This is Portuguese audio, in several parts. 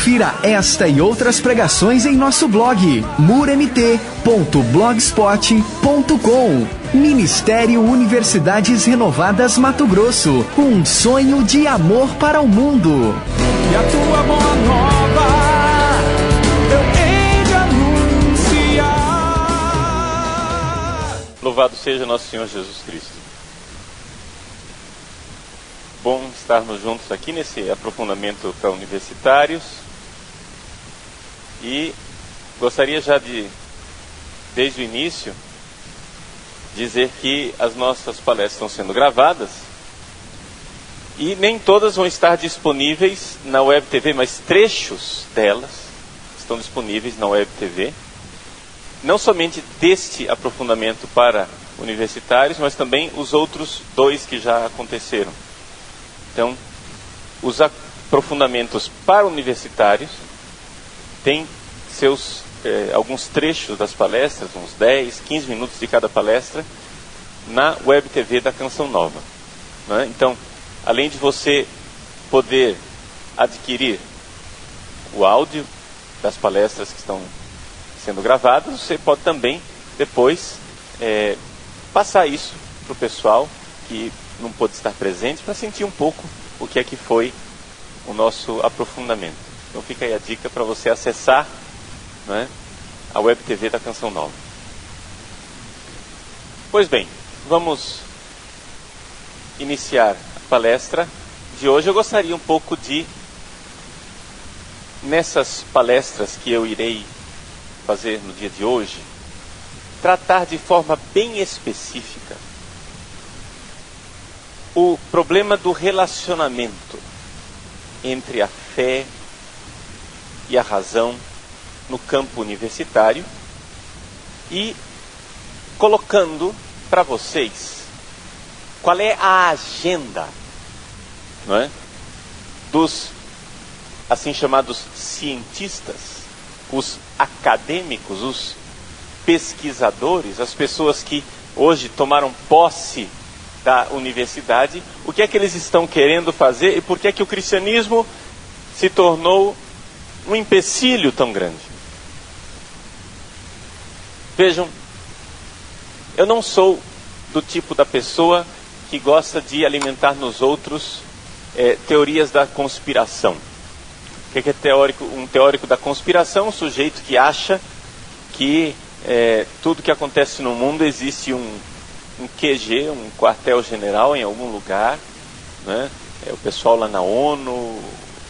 Confira esta e outras pregações em nosso blog murmt.blogspot.com. Ministério Universidades Renovadas Mato Grosso, um sonho de amor para o mundo. E a tua boa nova eu hei de anunciar. Louvado seja nosso Senhor Jesus Cristo. Bom estarmos juntos aqui nesse aprofundamento para universitários. E gostaria já de, desde o início, dizer que as nossas palestras estão sendo gravadas e nem todas vão estar disponíveis na Web TV, mas trechos delas estão disponíveis na Web TV. Não somente deste aprofundamento para universitários, mas também os outros dois que já aconteceram. Então, os aprofundamentos para universitários têm seus alguns trechos das palestras, uns 10, 15 minutos de cada palestra, na Web TV da Canção Nova. Né? Então, além de você poder adquirir o áudio das palestras que estão sendo gravadas, você pode também, depois, passar isso para o pessoal que não pôde estar presente, para sentir um pouco o que é que foi o nosso aprofundamento. Então fica aí a dica para você acessar, né, a Web TV da Canção Nova. Pois bem, vamos iniciar a palestra de hoje. Eu gostaria um pouco de, nessas palestras que eu irei fazer no dia de hoje, tratar de forma bem específica o problema do relacionamento entre a fé e a razão no campo universitário e colocando para vocês qual é a agenda, não é, dos assim chamados cientistas, os acadêmicos, os pesquisadores, as pessoas que hoje tomaram posse da universidade, o que é que eles estão querendo fazer e por que é que o cristianismo se tornou um empecilho tão grande. Vejam, eu não sou do tipo da pessoa que gosta de alimentar nos outros teorias da conspiração. O que é teórico? Um teórico da conspiração, um sujeito que acha que tudo que acontece no mundo existe um QG, um quartel-general em algum lugar, né? O pessoal lá na ONU,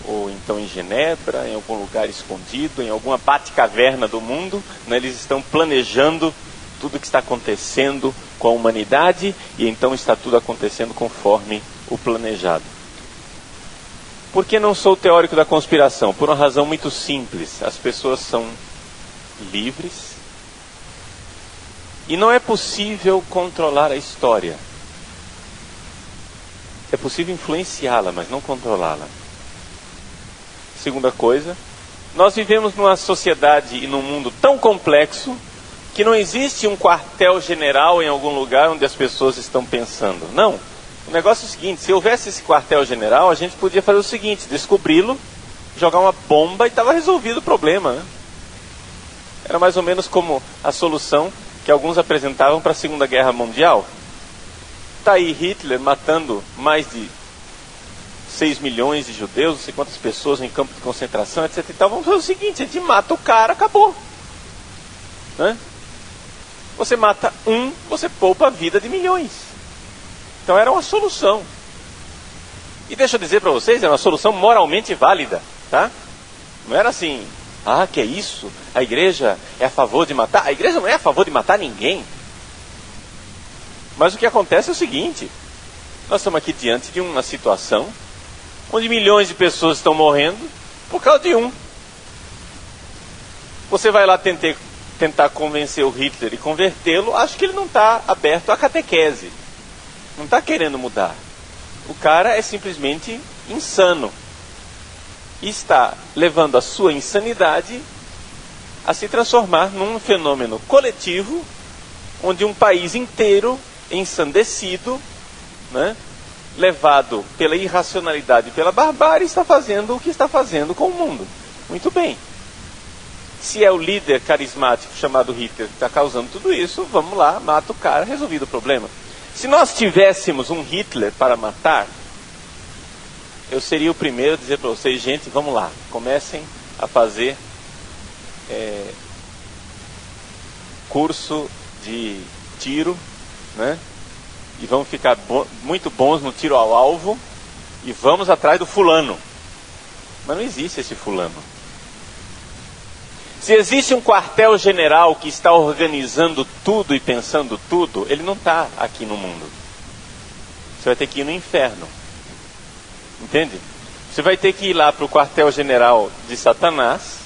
ou então em Genebra, em algum lugar escondido, em alguma bate-caverna do mundo, né? Eles estão planejando tudo o que está acontecendo com a humanidade, e então está tudo acontecendo conforme o planejado. Por que não sou teórico da conspiração? Por uma razão muito simples. As pessoas são livres e não é possível controlar a história. É possível influenciá-la, mas não controlá-la. Segunda coisa, nós vivemos numa sociedade e num mundo tão complexo que não existe um quartel-general em algum lugar onde as pessoas estão pensando. Não. O negócio é o seguinte, se houvesse esse quartel-general, a gente podia fazer o seguinte, descobri-lo, jogar uma bomba e estava resolvido o problema, né? Era mais ou menos como a solução que alguns apresentavam para a Segunda Guerra Mundial. Está aí Hitler matando mais de 6 milhões de judeus, não sei quantas pessoas em campo de concentração, etc. Então vamos fazer o seguinte, a gente mata o cara, acabou. Né? Você mata um, você poupa a vida de milhões. Então era uma solução. E deixa eu dizer para vocês, era uma solução moralmente válida. Tá? Não era assim, que é isso? A igreja é a favor de matar? A igreja não é a favor de matar ninguém. Mas o que acontece é o seguinte, nós estamos aqui diante de uma situação onde milhões de pessoas estão morrendo por causa de um. Você vai lá tentar convencer o Hitler e convertê-lo, acho que ele não está aberto à catequese. Não está querendo mudar. O cara é simplesmente insano. E está levando a sua insanidade a se transformar num fenômeno coletivo, onde um país inteiro, ensandecido, né, levado pela irracionalidade e pela barbárie, está fazendo o que está fazendo com o mundo. Muito bem. Se é o líder carismático chamado Hitler que está causando tudo isso, vamos lá, mata o cara, resolvido o problema. Se nós tivéssemos um Hitler para matar, eu seria o primeiro a dizer para vocês, gente, vamos lá, comecem a fazer curso de tiro, né? E vamos ficar muito bons no tiro ao alvo e vamos atrás do fulano. Mas não existe esse fulano. Se existe um quartel-general que está organizando tudo e pensando tudo, ele não está aqui no mundo. Você vai ter que ir no inferno. Entende? Você vai ter que ir lá para o quartel-general de Satanás,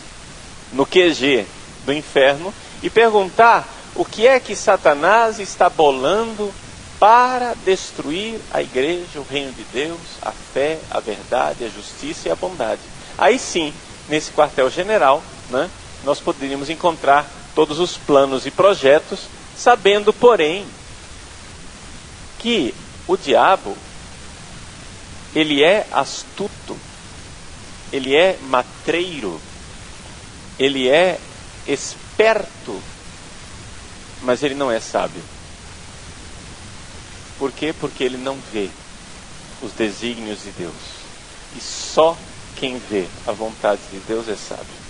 no QG do inferno, e perguntar o que é que Satanás está bolando para destruir a igreja, o reino de Deus, a fé, a verdade, a justiça e a bondade. Aí sim, nesse quartel-general, né, nós poderíamos encontrar todos os planos e projetos, sabendo, porém, que o diabo, ele é astuto, ele é matreiro, ele é esperto, mas ele não é sábio. Por quê? Porque ele não vê os desígnios de Deus. E só quem vê a vontade de Deus é sábio.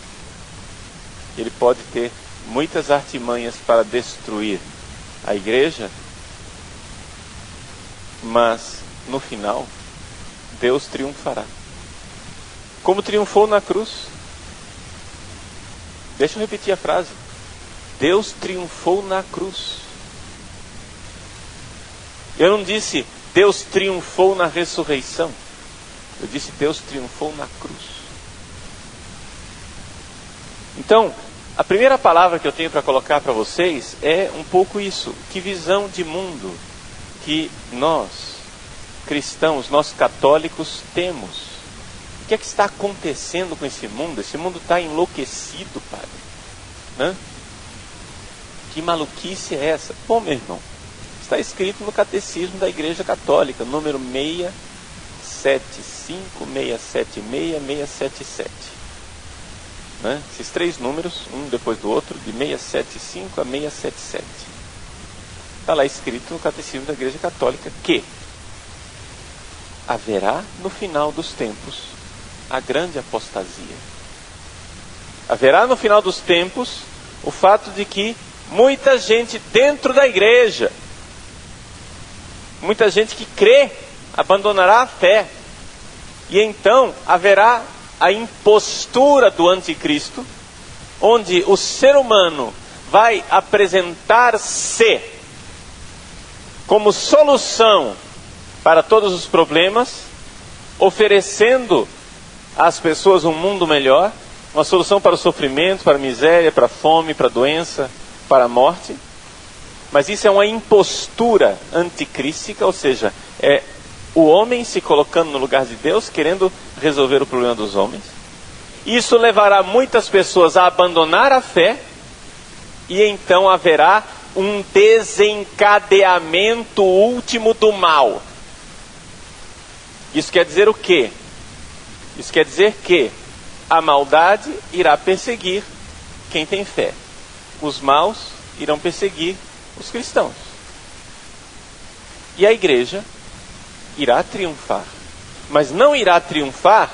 Ele pode ter muitas artimanhas para destruir a igreja, mas no final Deus triunfará. Como triunfou na cruz. Deixa eu repetir a frase. Deus triunfou na cruz. Eu não disse Deus triunfou na ressurreição. Eu disse Deus triunfou na cruz. Então, a primeira palavra que eu tenho para colocar para vocês é um pouco isso. Que visão de mundo que nós, cristãos, nós católicos, temos? O que é que está acontecendo com esse mundo? Esse mundo está enlouquecido, padre. Hã? Que maluquice é essa? Bom, meu irmão, está escrito no Catecismo da Igreja Católica, número 675, 676, 677. Né? Esses três números, um depois do outro, de 675 a 677. Está lá escrito no Catecismo da Igreja Católica que haverá no final dos tempos a grande apostasia. Haverá no final dos tempos o fato de que muita gente dentro da igreja, muita gente que crê, abandonará a fé. E então haverá a impostura do anticristo, onde o ser humano vai apresentar-se como solução para todos os problemas, oferecendo às pessoas um mundo melhor, uma solução para o sofrimento, para a miséria, para a fome, para a doença, para a morte. Mas isso é uma impostura anticrística, ou seja, é o homem se colocando no lugar de Deus, querendo resolver o problema dos homens. Isso levará muitas pessoas a abandonar a fé, e então haverá um desencadeamento último do mal. Isso quer dizer o quê? Isso quer dizer que a maldade irá perseguir quem tem fé. Os maus irão perseguir os cristãos. E a igreja irá triunfar. Mas não irá triunfar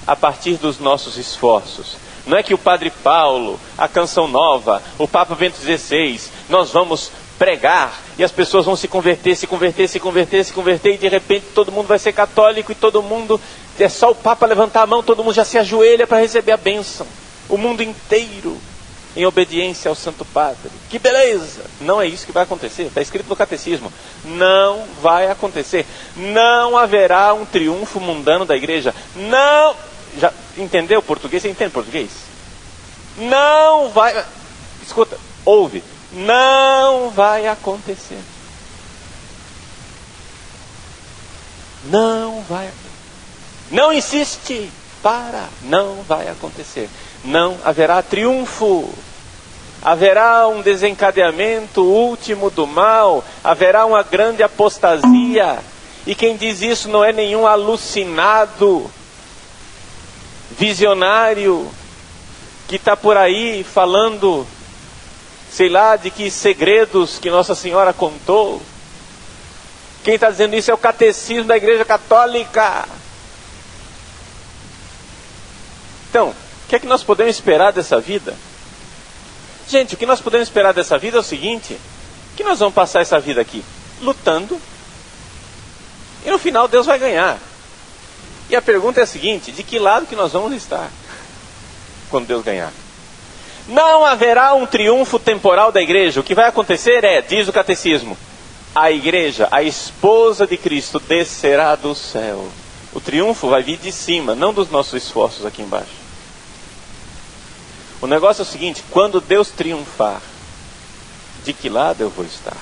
a partir dos nossos esforços. Não é que o Padre Paulo, a Canção Nova, o Papa Bento XVI, nós vamos pregar e as pessoas vão se converter, e de repente todo mundo vai ser católico e todo mundo, é só o Papa levantar a mão, todo mundo já se ajoelha para receber a bênção. O mundo inteiro em obediência ao Santo Padre. Que beleza! Não é isso que vai acontecer. Está escrito no Catecismo. Não vai acontecer. Não haverá um triunfo mundano da igreja. Não... Já entendeu português? Você entende português? Não vai... Escuta, ouve. Não vai acontecer. Não vai. Não insiste. Para. Não vai acontecer. Não haverá triunfo. Haverá um desencadeamento último do mal. Haverá uma grande apostasia. E quem diz isso não é nenhum alucinado. visionário que está por aí falando, sei lá, de que segredos que Nossa Senhora contou. Quem está dizendo isso é o catecismo da Igreja Católica. Então, o que é que nós podemos esperar dessa vida? Gente, o que nós podemos esperar dessa vida é o seguinte, que nós vamos passar essa vida aqui lutando, e no final Deus vai ganhar. E a pergunta é a seguinte, de que lado que nós vamos estar quando Deus ganhar? Não haverá um triunfo temporal da igreja. O que vai acontecer é, diz o catecismo, a igreja, a esposa de Cristo, descerá do céu. O triunfo vai vir de cima, não dos nossos esforços aqui embaixo. O negócio é o seguinte, quando Deus triunfar, de que lado eu vou estar?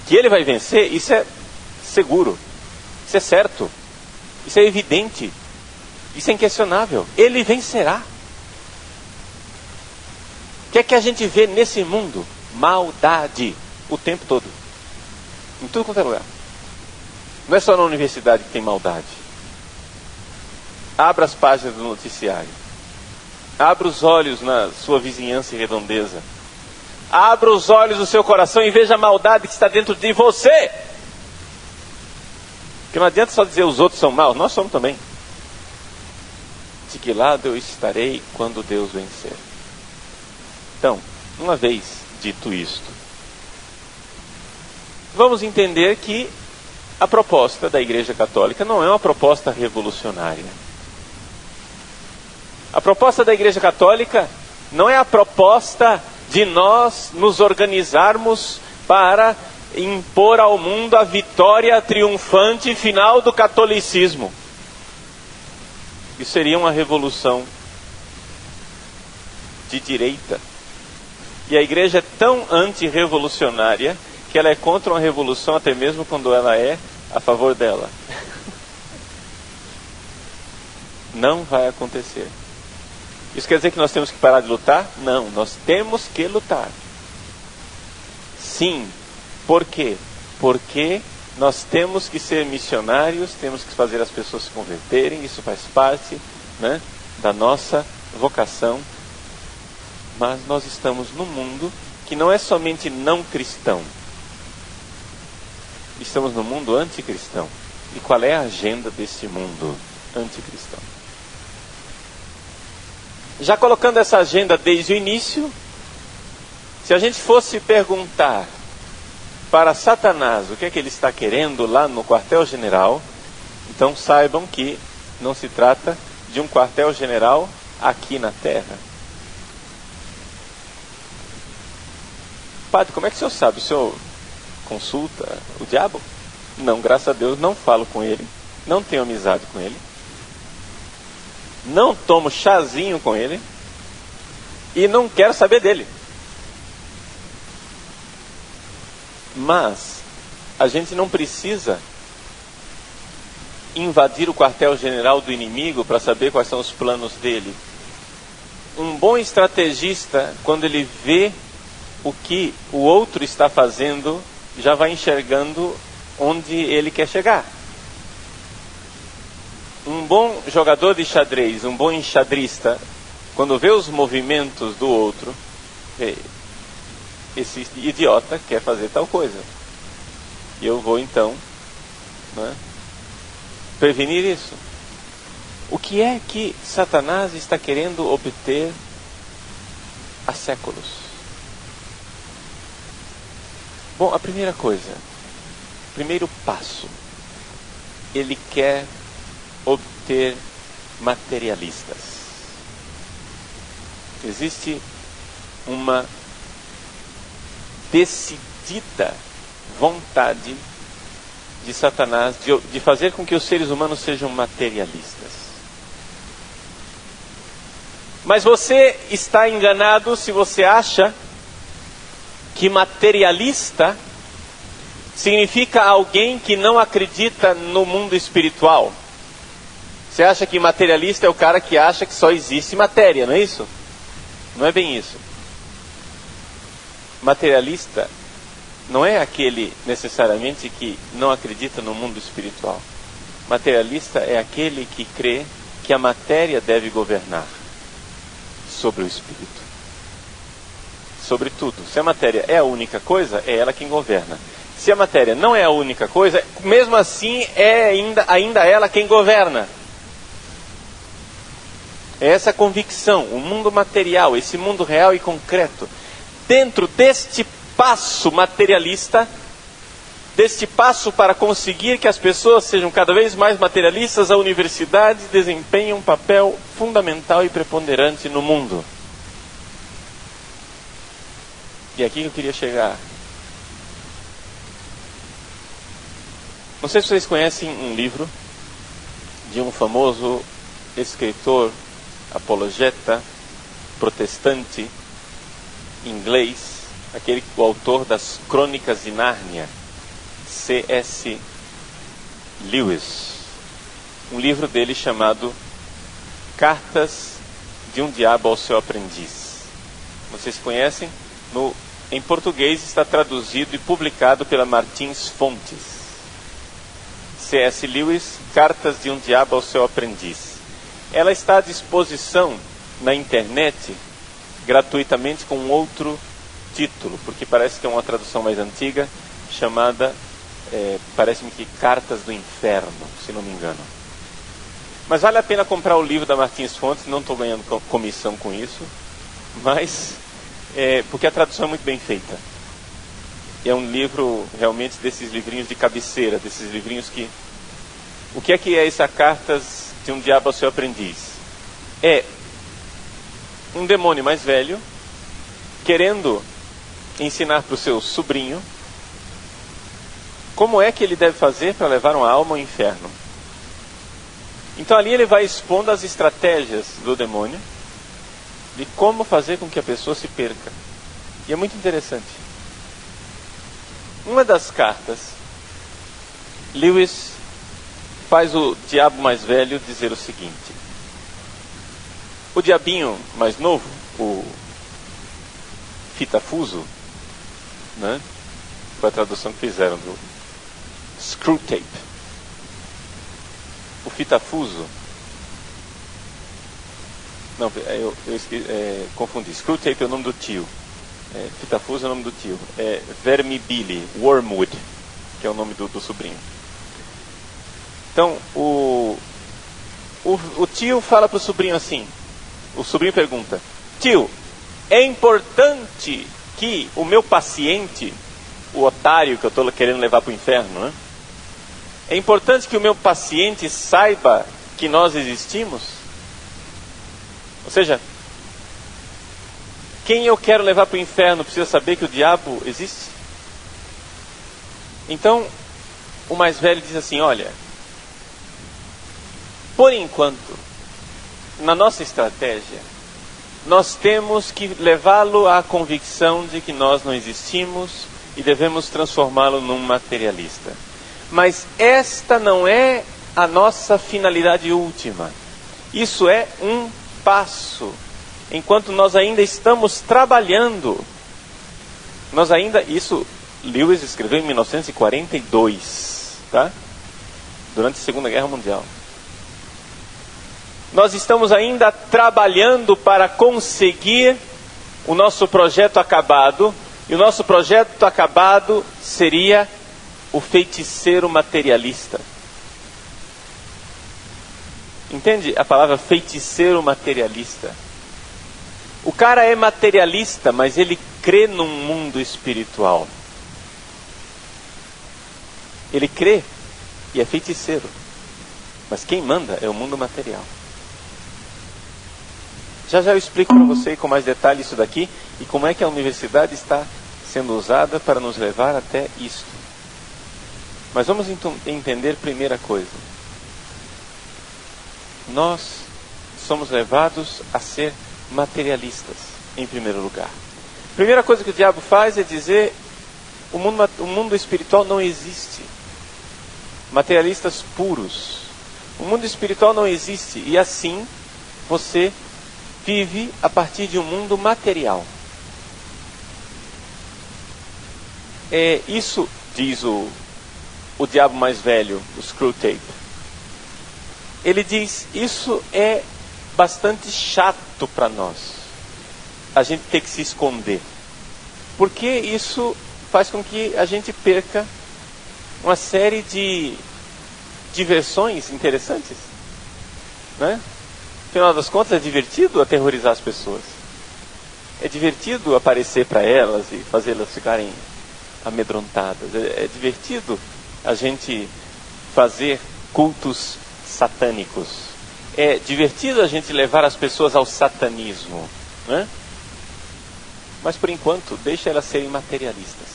Que Ele vai vencer, isso é seguro, isso é certo, isso é evidente, isso é inquestionável. Ele vencerá. O que é que a gente vê nesse mundo? Maldade, o tempo todo, em tudo quanto é lugar. Não é só na universidade que tem maldade. Abra as páginas do noticiário. Abra os olhos na sua vizinhança e redondeza. Abra os olhos do seu coração e veja a maldade que está dentro de você. Porque não adianta só dizer os outros são maus, nós somos também. De que lado eu estarei quando Deus vencer? Então, uma vez dito isto, vamos entender que a proposta da Igreja Católica não é uma proposta revolucionária. A proposta da Igreja Católica não é a proposta de nós nos organizarmos para impor ao mundo a vitória triunfante final do catolicismo. Isso seria uma revolução de direita. E a igreja é tão antirrevolucionária que ela é contra uma revolução até mesmo quando ela é a favor dela. Não vai acontecer. Isso quer dizer que nós temos que parar de lutar? Não, nós temos que lutar. Sim. Por quê? Porque nós temos que ser missionários, temos que fazer as pessoas se converterem, isso faz parte, né, da nossa vocação. Mas nós estamos num mundo que não é somente não cristão. Estamos num mundo anticristão. E qual é a agenda desse mundo anticristão? Já colocando essa agenda desde o início, se a gente fosse perguntar para Satanás o que é que ele está querendo lá no quartel-general, então saibam que não se trata de um quartel-general aqui na Terra. Padre, como é que o senhor sabe? O senhor consulta o diabo? Não, graças a Deus, não falo com ele, não tenho amizade com ele, não tomo chazinho com ele e não quero saber dele. Mas a gente não precisa invadir o quartel-general do inimigo para saber quais são os planos dele. Um bom estrategista, quando ele vê o que o outro está fazendo, já vai enxergando onde ele quer chegar. Um bom jogador de xadrez, um bom enxadrista, quando vê os movimentos do outro, esse idiota quer fazer tal coisa. E eu vou então, né, prevenir isso. O que é que Satanás está querendo obter há séculos? Bom, a primeira coisa, primeiro passo, ele quer obter materialistas. Existe uma decidida vontade de Satanás de fazer com que os seres humanos sejam materialistas. Mas você está enganado se você acha que materialista significa alguém que não acredita no mundo espiritual. Você acha que materialista é o cara que acha que só existe matéria, não é isso? Não é bem isso. Materialista não é aquele necessariamente que não acredita no mundo espiritual. Materialista é aquele que crê que a matéria deve governar sobre o espírito. Sobre tudo. Se a matéria é a única coisa, é ela quem governa. Se a matéria não é a única coisa, mesmo assim é ainda ela quem governa. É essa convicção, o mundo material, esse mundo real e concreto. Dentro deste passo materialista, deste passo para conseguir que as pessoas sejam cada vez mais materialistas, a universidade desempenha um papel fundamental e preponderante no mundo. E é aqui que eu queria chegar. Não sei se vocês conhecem um livro de um famoso escritor, apologeta, protestante, inglês, o autor das Crônicas de Nárnia, C.S. Lewis. Um livro dele chamado Cartas de um Diabo ao Seu Aprendiz. Vocês conhecem? Em português está traduzido e publicado pela Martins Fontes. C.S. Lewis, Cartas de um Diabo ao Seu Aprendiz. Ela está à disposição na internet gratuitamente com outro título, porque parece que é uma tradução mais antiga, chamada, parece-me que Cartas do Inferno, se não me engano. Mas vale a pena comprar o livro da Martins Fontes, não estou ganhando comissão com isso, mas porque a tradução é muito bem feita. É um livro realmente desses livrinhos de cabeceira, desses livrinhos que... O que é essa Cartas de um Diabo ao Seu Aprendiz? É um demônio mais velho querendo ensinar para o seu sobrinho como é que ele deve fazer para levar uma alma ao inferno. Então ali ele vai expondo as estratégias do demônio de como fazer com que a pessoa se perca. E é muito interessante. Uma das cartas, Lewis faz o diabo mais velho dizer o seguinte: o diabinho mais novo, o fitafuso, né? Foi a tradução que fizeram do Screwtape. O fitafuso, não, eu confundi. Screwtape é o nome do tio. Fitafuso é o nome do tio. Vermibili, Wormwood, que é o nome do sobrinho. Então, o tio fala para o sobrinho assim. O sobrinho pergunta: tio, é importante que o meu paciente, o otário que eu estou querendo levar para o inferno, né? É importante que o meu paciente saiba que nós existimos? Ou seja, quem eu quero levar para o inferno precisa saber que o diabo existe? Então, o mais velho diz assim: olha, por enquanto, na nossa estratégia, nós temos que levá-lo à convicção de que nós não existimos e devemos transformá-lo num materialista. Mas esta não é a nossa finalidade última. Isso é um passo. Enquanto nós ainda estamos trabalhando, isso Lewis escreveu em 1942, tá? Durante a Segunda Guerra Mundial. Nós estamos ainda trabalhando para conseguir o nosso projeto acabado, e o nosso projeto acabado seria o feiticeiro materialista. Entende a palavra feiticeiro materialista? O cara é materialista, mas ele crê num mundo espiritual. Ele crê e é feiticeiro. Mas quem manda é o mundo material. Já eu explico para você com mais detalhe isso daqui e como é que a universidade está sendo usada para nos levar até isto. Mas vamos entender primeira coisa. Nós somos levados a ser materialistas, em primeiro lugar. Primeira coisa que o diabo faz é dizer: o mundo espiritual não existe. Materialistas puros. O mundo espiritual não existe. E assim, você vive a partir de um mundo material. Isso diz o diabo mais velho, o Screwtape. ele diz, isso é bastante chato para nós, a gente ter que se esconder, porque isso faz com que a gente perca uma série de diversões interessantes, né? Afinal das contas, é divertido aterrorizar as pessoas, é divertido aparecer para elas e fazê-las ficarem amedrontadas, é divertido a gente fazer cultos satânicos, é divertido a gente levar as pessoas ao satanismo, né? Mas por enquanto, deixa elas serem materialistas.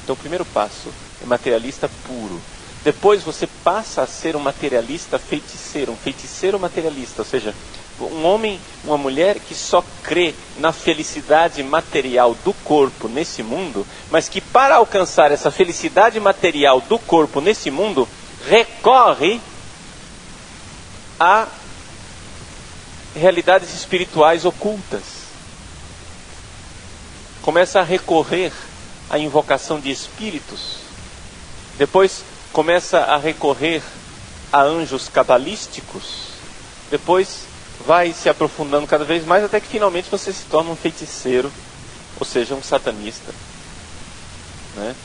Então o primeiro passo é materialista puro. Depois você passa a ser um materialista feiticeiro, um feiticeiro materialista, ou seja, um homem, uma mulher que só crê na felicidade material do corpo nesse mundo, mas que para alcançar essa felicidade material do corpo nesse mundo, recorre a realidades espirituais ocultas. Começa a recorrer à invocação de espíritos. Depois começa a recorrer a anjos cabalísticos. Depois vai se aprofundando cada vez mais até que finalmente você se torna um feiticeiro, ou seja, um satanista, né?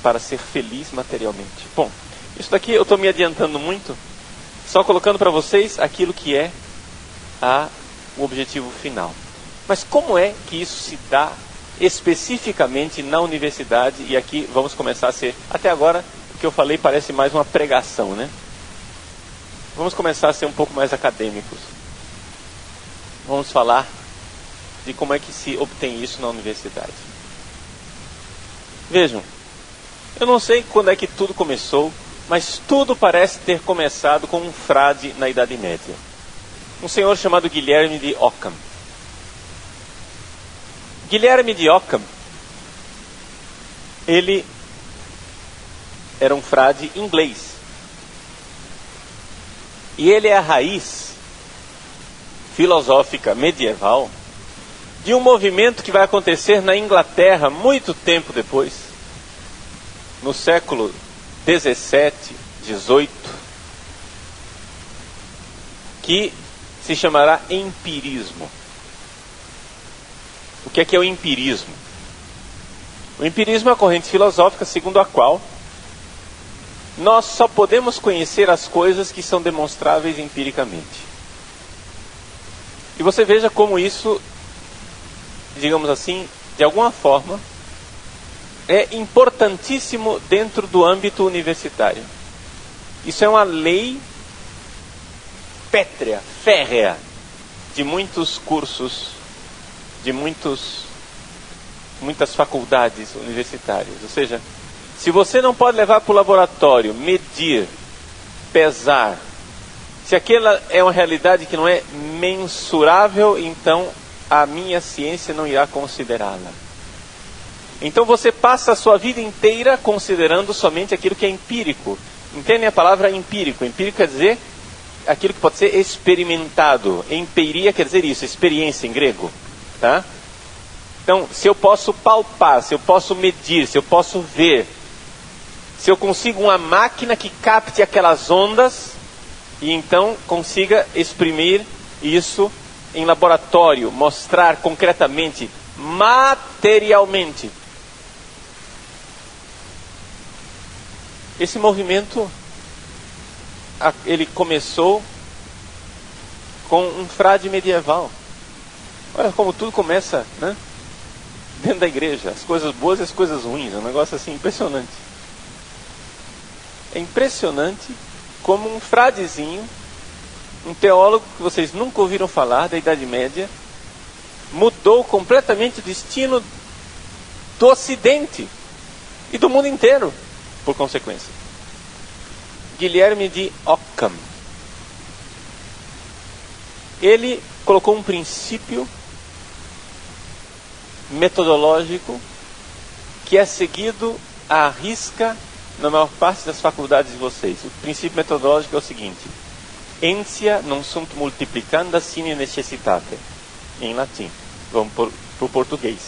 Para ser feliz materialmente. Bom, isso daqui eu estou me adiantando muito, só colocando para vocês aquilo que é o objetivo final. Mas como é que isso se dá especificamente na universidade? E aqui vamos começar a ser, até agora, o que eu falei parece mais uma pregação, né? Vamos começar a ser um pouco mais acadêmicos. Vamos falar de como é que se obtém isso na universidade. Vejam, eu não sei quando é que tudo começou, mas tudo parece ter começado com um frade na Idade Média. Um senhor chamado Guilherme de Ockham. Guilherme de Ockham, ele era um frade inglês. E ele é a raiz filosófica medieval de um movimento que vai acontecer na Inglaterra muito tempo depois, no século 17, 18, que se chamará empirismo. O que é o empirismo? O empirismo é a corrente filosófica segundo a qual nós só podemos conhecer as coisas que são demonstráveis empiricamente. E você veja como isso, digamos assim, de alguma forma, é importantíssimo dentro do âmbito universitário. Isso é uma lei pétrea, férrea, de muitos cursos, de muitas faculdades universitárias. Ou seja, se você não pode levar para o laboratório, medir, pesar, se aquela é uma realidade que não é mensurável, então a minha ciência não irá considerá-la. Então você passa a sua vida inteira considerando somente aquilo que é empírico. Entendem a palavra empírico? Empírico quer dizer aquilo que pode ser experimentado. Empiria quer dizer isso, experiência em grego. Tá? Então, se eu posso palpar, se eu posso medir, se eu posso ver, se eu consigo uma máquina que capte aquelas ondas e então consiga exprimir isso em laboratório, mostrar concretamente, materialmente. Esse movimento, ele começou com um frade medieval. Olha como tudo começa, né? Dentro da igreja, as coisas boas e as coisas ruins, é um negócio assim impressionante. É impressionante como um fradezinho, um teólogo que vocês nunca ouviram falar, da Idade Média, mudou completamente o destino do Ocidente e do mundo inteiro, por consequência. Guilherme de Ockham. Ele colocou um princípio metodológico que é seguido à risca na maior parte das faculdades de vocês. O princípio metodológico é o seguinte: entia non sunt multiplicanda sine necessitate, em latim. Vamos para o português.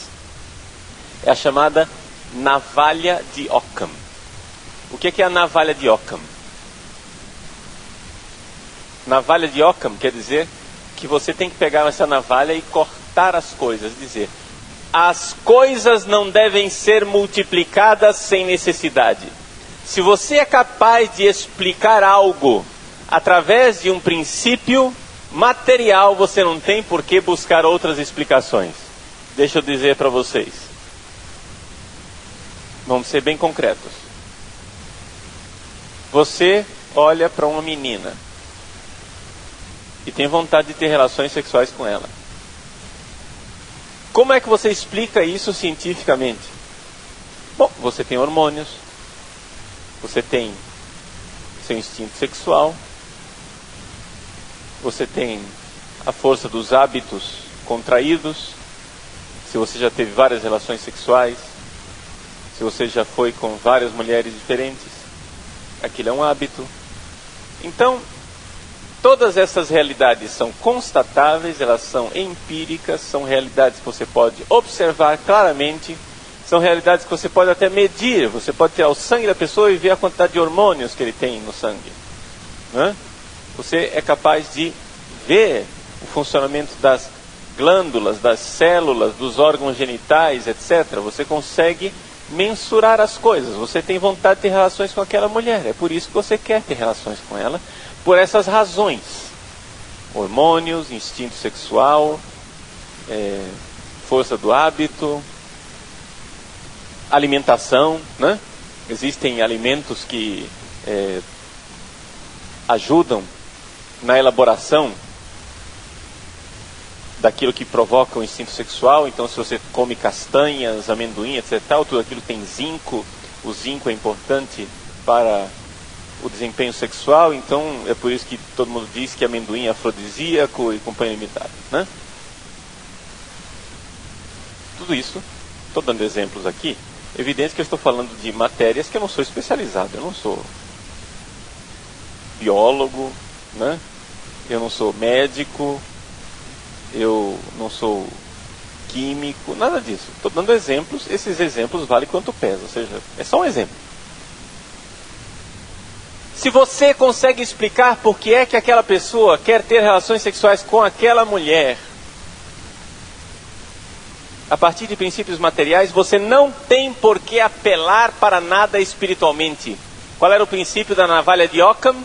É a chamada navalha de Ockham. O que é a navalha de Ockham? Navalha de Occam quer dizer que você tem que pegar essa navalha e cortar as coisas. Dizer, as coisas não devem ser multiplicadas sem necessidade. Se você é capaz de explicar algo através de um princípio material, você não tem por que buscar outras explicações. Deixa eu dizer para vocês. Vamos ser bem concretos. Você olha para uma menina e tem vontade de ter relações sexuais com ela. Como é que você explica isso cientificamente? Bom, você tem hormônios, você tem seu instinto sexual, você tem a força dos hábitos contraídos, se você já teve várias relações sexuais, se você já foi com várias mulheres diferentes, aquilo é um hábito. Então, todas essas realidades são constatáveis, elas são empíricas, são realidades que você pode observar claramente, são realidades que você pode até medir, você pode tirar o sangue da pessoa e ver a quantidade de hormônios que ele tem no sangue. Né? Você é capaz de ver o funcionamento das glândulas, das células, dos órgãos genitais, etc. Você consegue mensurar as coisas. Você tem vontade de ter relações com aquela mulher, é por isso que você quer ter relações com ela, por essas razões. Hormônios, instinto sexual, força do hábito, alimentação, né? Existem alimentos que ajudam na elaboração daquilo que provoca o instinto sexual. Então, se você come castanhas, amendoim, etc., tudo aquilo tem zinco. O zinco é importante para o desempenho sexual. Então, é por isso que todo mundo diz que amendoim é afrodisíaco e companhia limitada, né? Tudo isso, estou dando exemplos aqui. Evidente que eu estou falando de matérias que eu não sou especializado. Eu não sou biólogo, né? Eu não sou médico, eu não sou químico, nada disso. Estou dando exemplos, esses exemplos valem quanto pesa, ou seja, é só um exemplo. Se você consegue explicar por que é que aquela pessoa quer ter relações sexuais com aquela mulher, a partir de princípios materiais, você não tem por que apelar para nada espiritualmente. Qual era o princípio da navalha de Occam?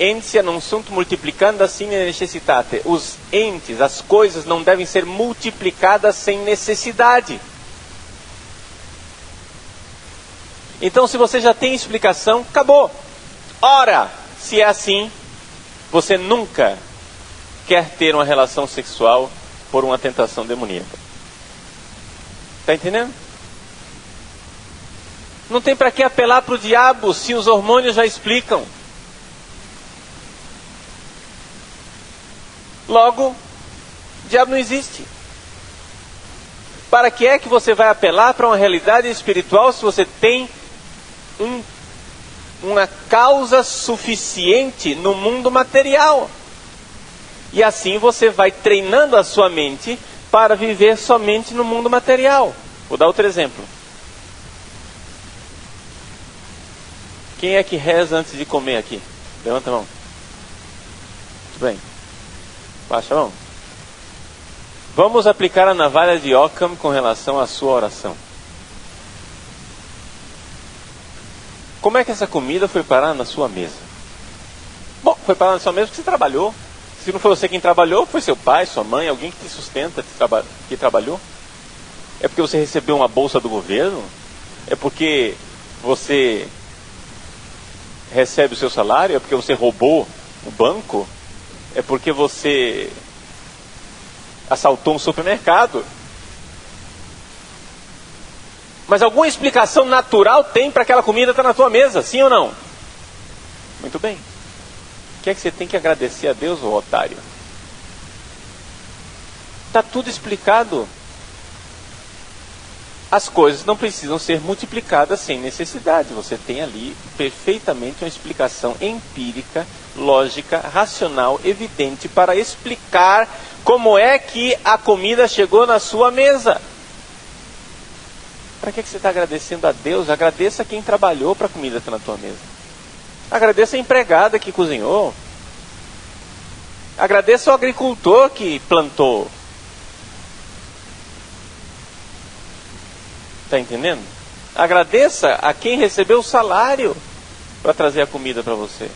Entia non sunt multiplicanda sine necessitate. Os entes, as coisas não devem ser multiplicadas sem necessidade. Então, se você já tem explicação, acabou. Ora, se é assim, você nunca quer ter uma relação sexual por uma tentação demoníaca. Está entendendo? Não tem para que apelar para o diabo se os hormônios já explicam. Logo, o diabo não existe. Para que é que você vai apelar para uma realidade espiritual se você tem uma causa suficiente no mundo material? E assim você vai treinando a sua mente para viver somente no mundo material. Vou dar outro exemplo. Quem é que reza antes de comer aqui? Levanta a mão. Muito bem. Baixa a mão. Vamos aplicar a navalha de Occam com relação à sua oração. Como é que essa comida foi parar na sua mesa? Bom, foi parar na sua mesa porque você trabalhou. Se não foi você quem trabalhou, foi seu pai, sua mãe, alguém que te sustenta, que trabalhou. É porque você recebeu uma bolsa do governo? É porque você recebe o seu salário? É porque você roubou o banco? É porque você assaltou um supermercado? Mas alguma explicação natural tem para aquela comida estar na tua mesa, sim ou não? Muito bem. O que é que você tem que agradecer a Deus, ô otário? Está tudo explicado. As coisas não precisam ser multiplicadas sem necessidade. Você tem ali perfeitamente uma explicação empírica, lógica, racional, evidente para explicar como é que a comida chegou na sua mesa. Para que você está agradecendo a Deus? Agradeça a quem trabalhou para a comida estar na tua mesa. Agradeça a empregada que cozinhou. Agradeça ao agricultor que plantou. Está entendendo? Agradeça a quem recebeu o salário para trazer a comida para você.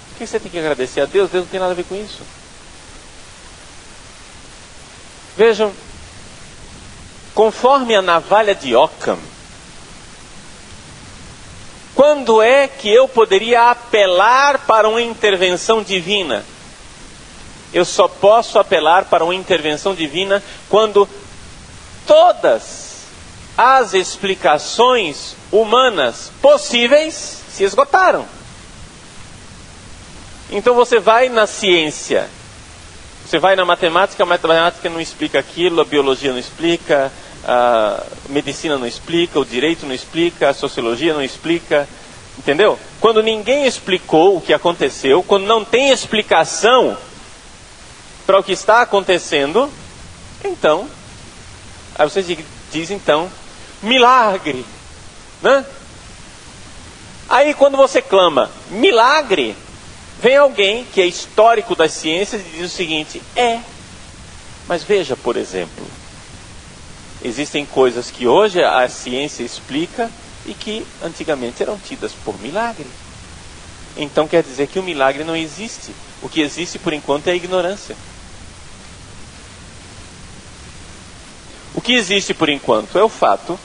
Por que você tem que agradecer a Deus? Deus não tem nada a ver com isso. Vejam, conforme a navalha de Occam, quando é que eu poderia apelar para uma intervenção divina? Eu só posso apelar para uma intervenção divina quando todas as explicações humanas possíveis se esgotaram. Então você vai na ciência, você vai na matemática, a matemática não explica aquilo, a biologia não explica, a medicina não explica, o direito não explica, a sociologia não explica, entendeu? Quando ninguém explicou o que aconteceu, quando não tem explicação para o que está acontecendo, então, aí você diz então, milagre, né? Aí quando você clama milagre, vem alguém que é histórico das ciências e diz o seguinte, mas veja, por exemplo, existem coisas que hoje a ciência explica e que antigamente eram tidas por milagre. Então quer dizer que o milagre não existe. O que existe por enquanto é a ignorância. O que existe por enquanto é o fato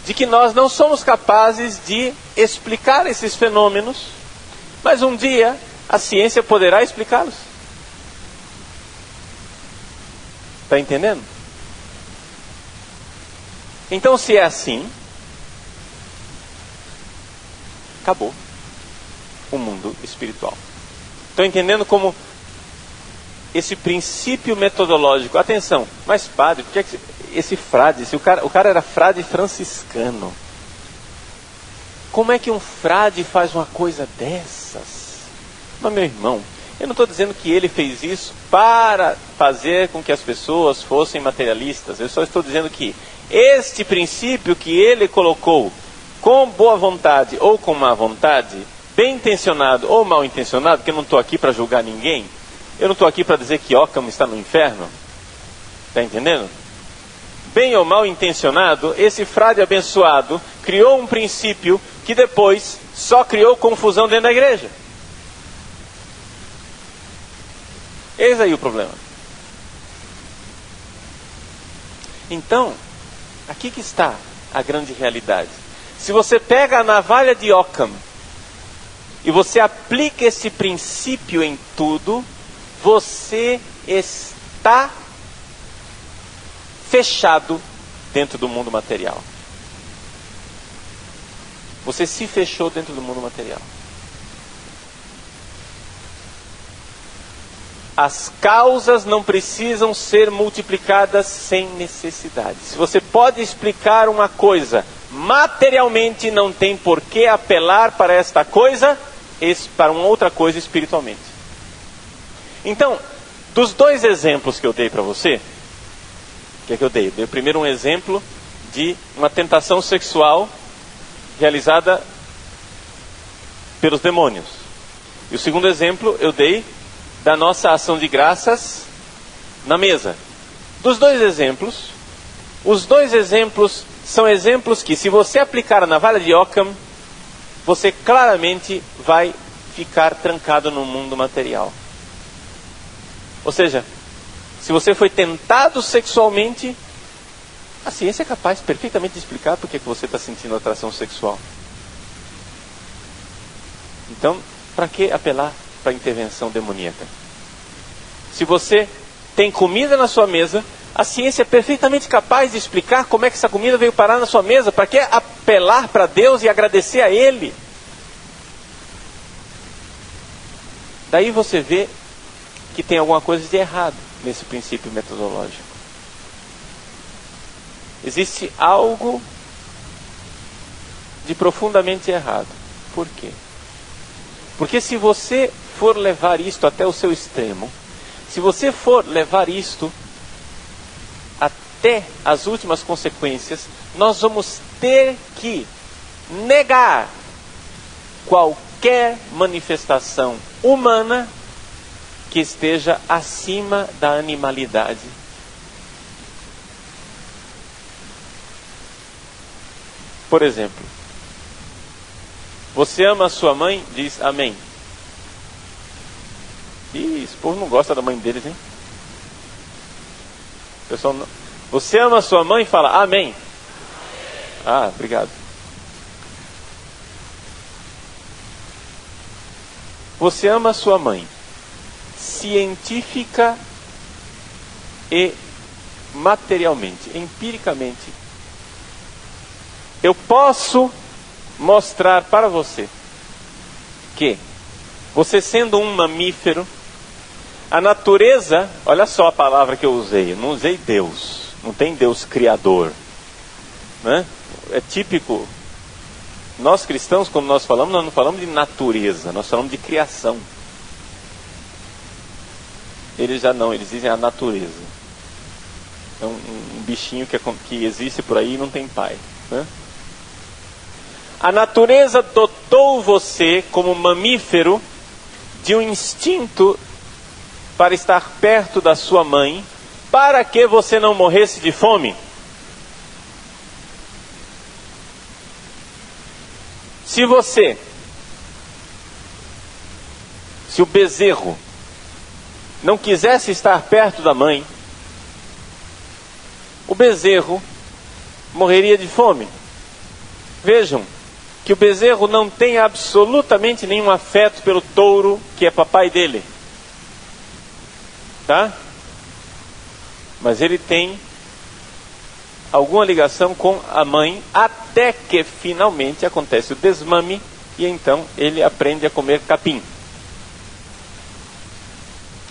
de que nós não somos capazes de explicar esses fenômenos, mas um dia a ciência poderá explicá-los. Está entendendo? Então, se é assim, acabou o mundo espiritual. Estão entendendo como esse princípio metodológico... Atenção, mas padre, por que esse frade, o cara era frade franciscano. Como é que um frade faz uma coisa dessas? Mas, meu irmão, eu não estou dizendo que ele fez isso para fazer com que as pessoas fossem materialistas. Eu só estou dizendo que este princípio que ele colocou com boa vontade ou com má vontade, bem intencionado ou mal intencionado, porque eu não estou aqui para julgar ninguém, eu não estou aqui para dizer que Occam está no inferno. Está entendendo? Bem ou mal intencionado, esse frade abençoado criou um princípio que depois só criou confusão dentro da igreja. Eis aí o problema. Então, aqui que está a grande realidade. Se você pega a navalha de Occam e você aplica esse princípio em tudo, você está fechado dentro do mundo material. Você se fechou dentro do mundo material. As causas não precisam ser multiplicadas sem necessidade. Se você pode explicar uma coisa materialmente, não tem por que apelar para esta coisa, para uma outra coisa espiritualmente. Então, dos dois exemplos que eu dei para você, o que é que eu dei? Dei primeiro um exemplo de uma tentação sexual realizada pelos demônios. E o segundo exemplo eu dei da nossa ação de graças na mesa. Dos dois exemplos, os dois exemplos são exemplos que, se você aplicar a navalha de Occam, você claramente vai ficar trancado no mundo material. Ou seja, se você foi tentado sexualmente, a ciência é capaz perfeitamente de explicar por que você está sentindo atração sexual. Então, para que apelar para a intervenção demoníaca? Se você tem comida na sua mesa, a ciência é perfeitamente capaz de explicar como é que essa comida veio parar na sua mesa. Para que apelar para Deus e agradecer a Ele? Daí você vê que tem alguma coisa de errado nesse princípio metodológico. Existe algo de profundamente errado. Por quê? Porque se você for levar isto até o seu extremo, se você for levar isto até as últimas consequências, nós vamos ter que negar qualquer manifestação humana que esteja acima da animalidade. Por exemplo, você ama a sua mãe? Diz amém. Ih, esse povo não gosta da mãe deles, hein? Pessoal, não. Você ama a sua mãe? Fala amém. Ah, obrigado. Você ama a sua mãe científica e materialmente, empiricamente. Eu posso mostrar para você que você, sendo um mamífero, a natureza, olha só a palavra que eu usei, eu não usei Deus, não tem Deus criador, né? É típico, nós cristãos, quando nós não falamos de natureza, nós falamos de criação. Eles já não, eles dizem a natureza. É um bichinho que existe por aí e não tem pai, né? A natureza dotou você como mamífero de um instinto para estar perto da sua mãe, para que você não morresse de fome. Se o bezerro não quisesse estar perto da mãe, o bezerro morreria de fome. Vejam que o bezerro não tem absolutamente nenhum afeto pelo touro que é papai dele. Tá? Mas ele tem alguma ligação com a mãe, até que finalmente acontece o desmame e então ele aprende a comer capim.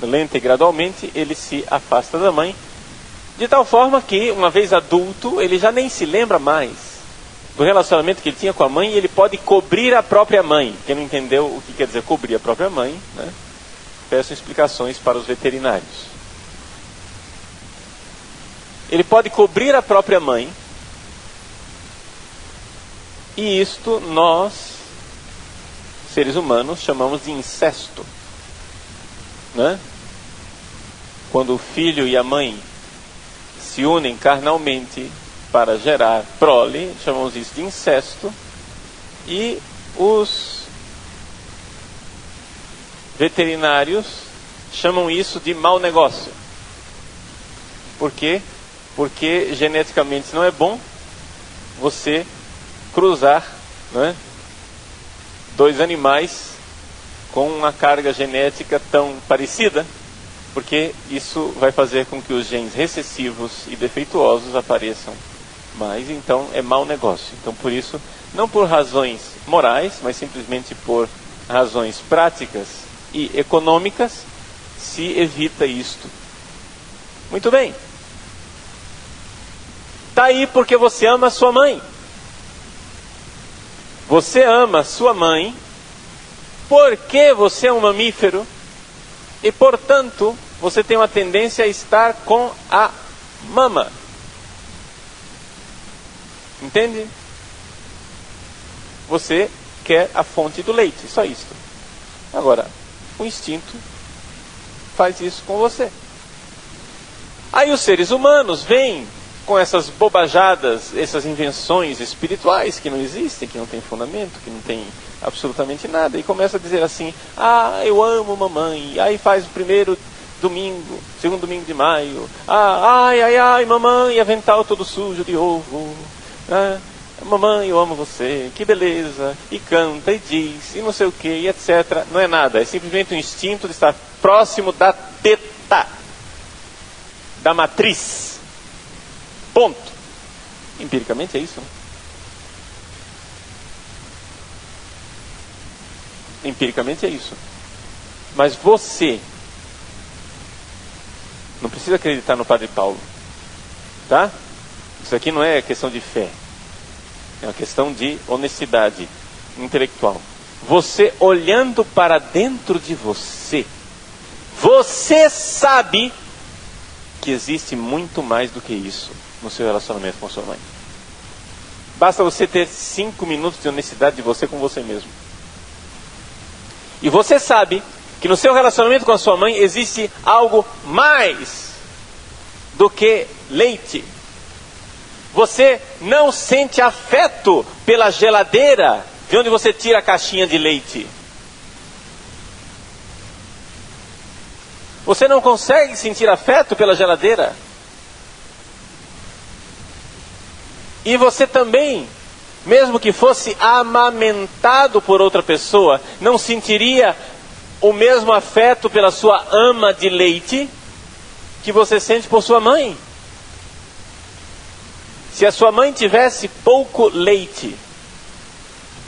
Lenta e gradualmente ele se afasta da mãe, de tal forma que, uma vez adulto, ele já nem se lembra mais do relacionamento que ele tinha com a mãe, e ele pode cobrir a própria mãe. Quem não entendeu o que quer dizer cobrir a própria mãe, né? Peço explicações para os veterinários. Ele pode cobrir a própria mãe, e isto nós, seres humanos, chamamos de incesto, né? Quando o filho e a mãe se unem carnalmente para gerar prole, chamamos isso de incesto, e os veterinários chamam isso de mau negócio. Por quê? Porque geneticamente não é bom você cruzar, né, dois animais com uma carga genética tão parecida, porque isso vai fazer com que os genes recessivos e defeituosos apareçam mais, então é mau negócio. Então, por isso, não por razões morais, mas simplesmente por razões práticas e econômicas, se evita isto. Muito bem. Está aí porque você ama a sua mãe. Você ama a sua mãe porque você é um mamífero e, portanto, você tem uma tendência a estar com a mama. Entende? Você quer a fonte do leite, só isso. Agora, o instinto faz isso com você. Aí os seres humanos vêm com essas bobajadas, essas invenções espirituais que não existem, que não tem fundamento, que não tem absolutamente nada, e começa a dizer assim: ah, eu amo mamãe. Aí faz o primeiro domingo, segundo domingo de maio, ai, mamãe, avental todo sujo de ovo. Mamãe, eu amo você, que beleza, e canta, e diz, e não sei o que, e etc. Não é nada, é simplesmente um instinto de estar próximo da teta, da matriz. Ponto. Empiricamente é isso, né? Empiricamente é isso. Mas você não precisa acreditar no Padre Paulo, tá? Isso aqui não é questão de fé, é uma questão de honestidade intelectual. Você olhando para dentro de você, você sabe que existe muito mais do que isso no seu relacionamento com sua mãe. Basta você ter 5 minutos de honestidade de você com você mesmo. E você sabe que no seu relacionamento com a sua mãe existe algo mais do que leite. Você não sente afeto pela geladeira de onde você tira a caixinha de leite. Você não consegue sentir afeto pela geladeira. E você também, mesmo que fosse amamentado por outra pessoa, não sentiria o mesmo afeto pela sua ama de leite que você sente por sua mãe. Se a sua mãe tivesse pouco leite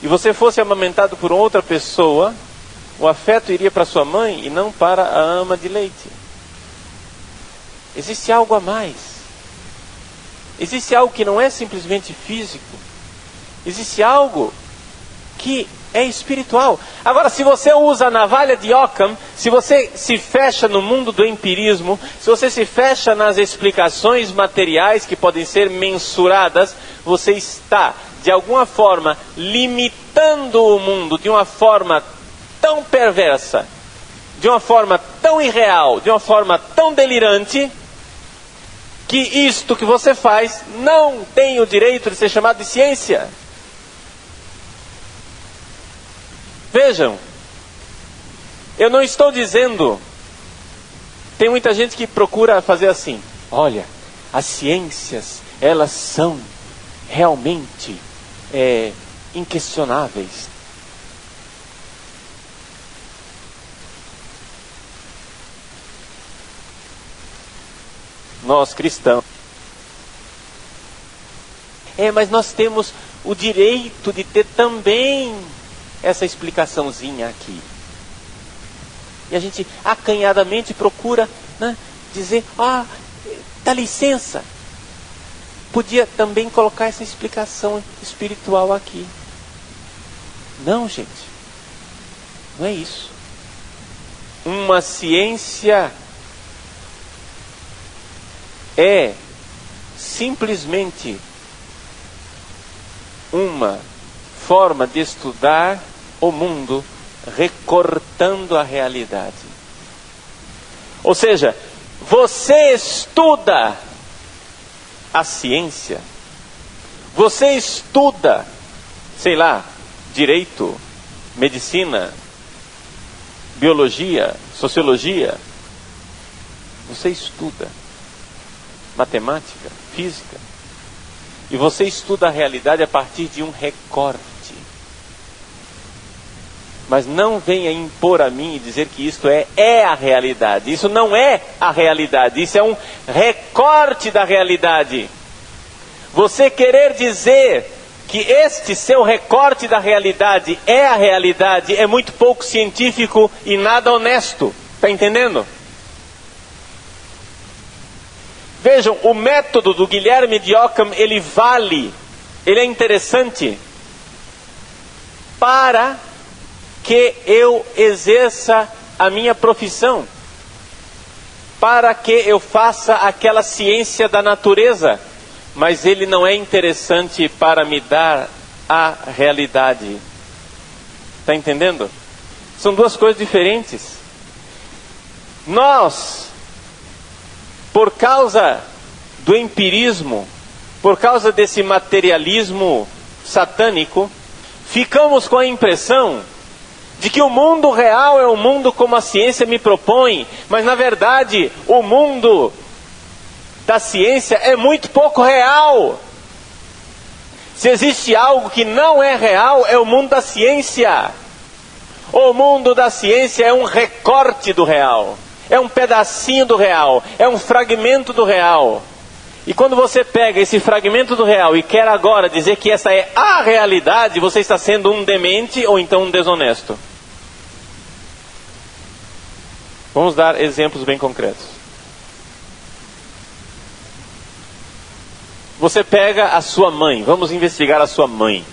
e você fosse amamentado por outra pessoa, o afeto iria para sua mãe e não para a ama de leite. Existe algo a mais. Existe algo que não é simplesmente físico. Existe algo que é espiritual. Agora, se você usa a navalha de Occam, se você se fecha no mundo do empirismo, se você se fecha nas explicações materiais que podem ser mensuradas, você está, de alguma forma, limitando o mundo de uma forma tão perversa, de uma forma tão irreal, de uma forma tão delirante, que isto que você faz não tem o direito de ser chamado de ciência. Vejam, eu não estou dizendo, tem muita gente que procura fazer assim, olha, as ciências, elas são realmente inquestionáveis. Nós cristãos, mas nós temos o direito de ter também essa explicaçãozinha aqui. E a gente acanhadamente procura, né, dizer, dá licença, podia também colocar essa explicação espiritual aqui. Não, gente, não é isso. Uma ciência é simplesmente uma forma de estudar o mundo recortando a realidade. Ou seja, você estuda a ciência, você estuda, sei lá, direito, medicina, biologia, sociologia, você estuda matemática, física, e você estuda a realidade a partir de um recorte. Mas não venha impor a mim e dizer que isto é a realidade. Isso não é a realidade, isso é um recorte da realidade. Você querer dizer que este seu recorte da realidade é a realidade é muito pouco científico e nada honesto. Está entendendo? Vejam, o método do Guilherme de Occam, ele é interessante para que eu exerça a minha profissão, para que eu faça aquela ciência da natureza, mas ele não é interessante para me dar a realidade. Está entendendo? São duas coisas diferentes. Nós, por causa do empirismo, por causa desse materialismo satânico, ficamos com a impressão de que o mundo real é o mundo como a ciência me propõe, mas na verdade o mundo da ciência é muito pouco real. Se existe algo que não é real, é o mundo da ciência. O mundo da ciência é um recorte do real, é um pedacinho do real, é um fragmento do real. E quando você pega esse fragmento do real e quer agora dizer que essa é a realidade, você está sendo um demente ou então um desonesto. Vamos dar exemplos bem concretos. Você pega a sua mãe, vamos investigar a sua mãe.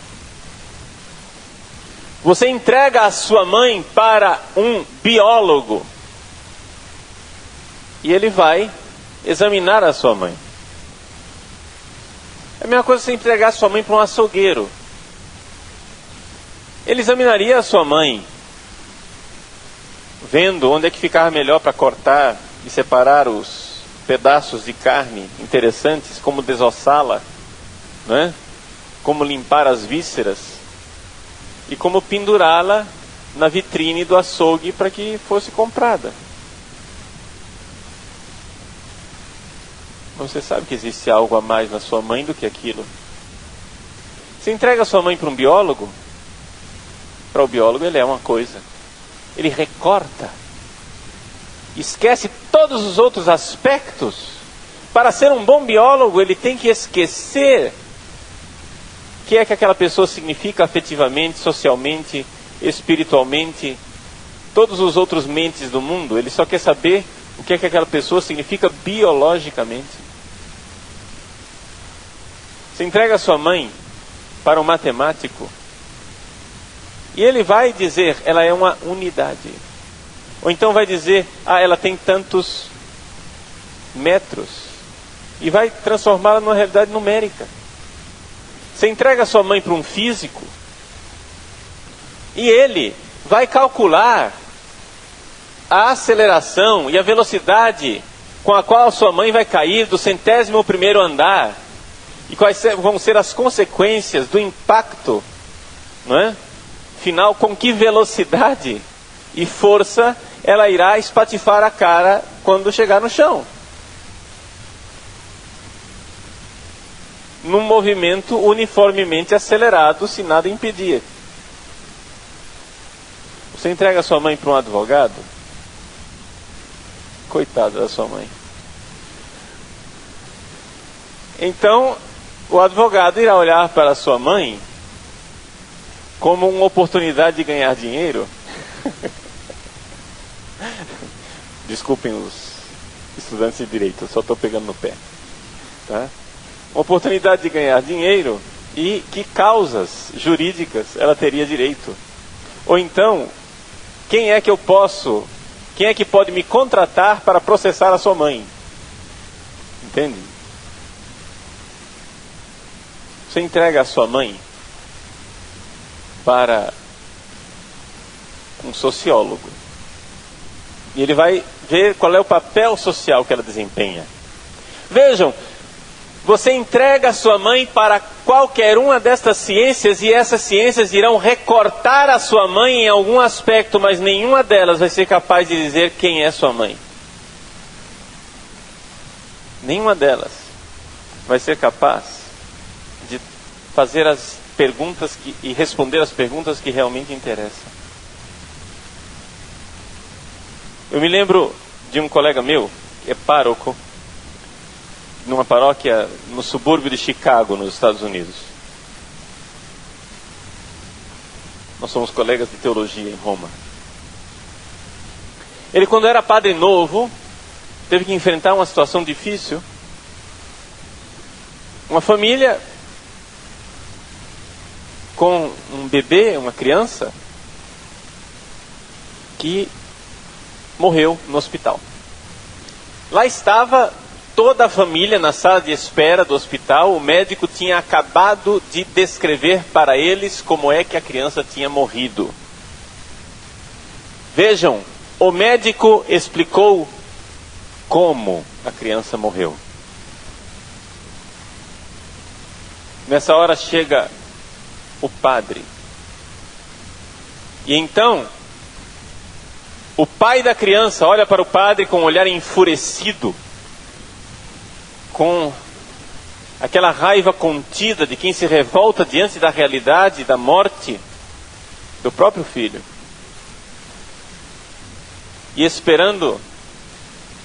Você entrega a sua mãe para um biólogo e ele vai examinar a sua mãe. É a mesma coisa que você entregar a sua mãe para um açougueiro. Ele examinaria a sua mãe, vendo onde é que ficava melhor para cortar e separar os pedaços de carne interessantes, como desossá-la, não é? Como limpar as vísceras e como pendurá-la na vitrine do açougue para que fosse comprada. Você sabe que existe algo a mais na sua mãe do que aquilo. Você entrega a sua mãe para um biólogo, para o biólogo ele é uma coisa. Ele recorta, esquece todos os outros aspectos. Para ser um bom biólogo, ele tem que esquecer o que é que aquela pessoa significa afetivamente, socialmente, espiritualmente, todos os outros mentes do mundo. Ele só quer saber o que é que aquela pessoa significa biologicamente. Você entrega a sua mãe para um matemático e ele vai dizer, ela é uma unidade. Ou então vai dizer, ela tem tantos metros. E vai transformá-la numa realidade numérica. Você entrega a sua mãe para um físico e ele vai calcular a aceleração e a velocidade com a qual a sua mãe vai cair do 100º andar. E quais vão ser as consequências do impacto, não é? Final, com que velocidade e força ela irá espatifar a cara quando chegar no chão. Num movimento uniformemente acelerado, se nada impedir. Você entrega a sua mãe para um advogado? Coitada da sua mãe. Então, o advogado irá olhar para a sua mãe como uma oportunidade de ganhar dinheiro. Desculpem os estudantes de direito, eu só estou pegando no pé. Tá? Uma oportunidade de ganhar dinheiro e que causas jurídicas ela teria direito. Ou então, quem é que pode me contratar para processar a sua mãe? Entende? Você entrega a sua mãe para um sociólogo. E ele vai ver qual é o papel social que ela desempenha. Vejam, você entrega a sua mãe para qualquer uma destas ciências e essas ciências irão recortar a sua mãe em algum aspecto, mas nenhuma delas vai ser capaz de dizer quem é sua mãe. Nenhuma delas vai ser capaz de fazer as perguntas e responder as perguntas que realmente interessam. Eu me lembro de um colega meu, que é pároco, numa paróquia no subúrbio de Chicago, nos Estados Unidos. Nós somos colegas de teologia em Roma. Ele, quando era padre novo, teve que enfrentar uma situação difícil. Uma família com um bebê, uma criança, que morreu no hospital. Lá estava toda a família na sala de espera do hospital. O médico tinha acabado de descrever para eles como é que a criança tinha morrido. Vejam, o médico explicou como a criança morreu. Nessa hora chega o padre. E então, o pai da criança olha para o padre com um olhar enfurecido, com aquela raiva contida de quem se revolta diante da realidade da morte do próprio filho. E esperando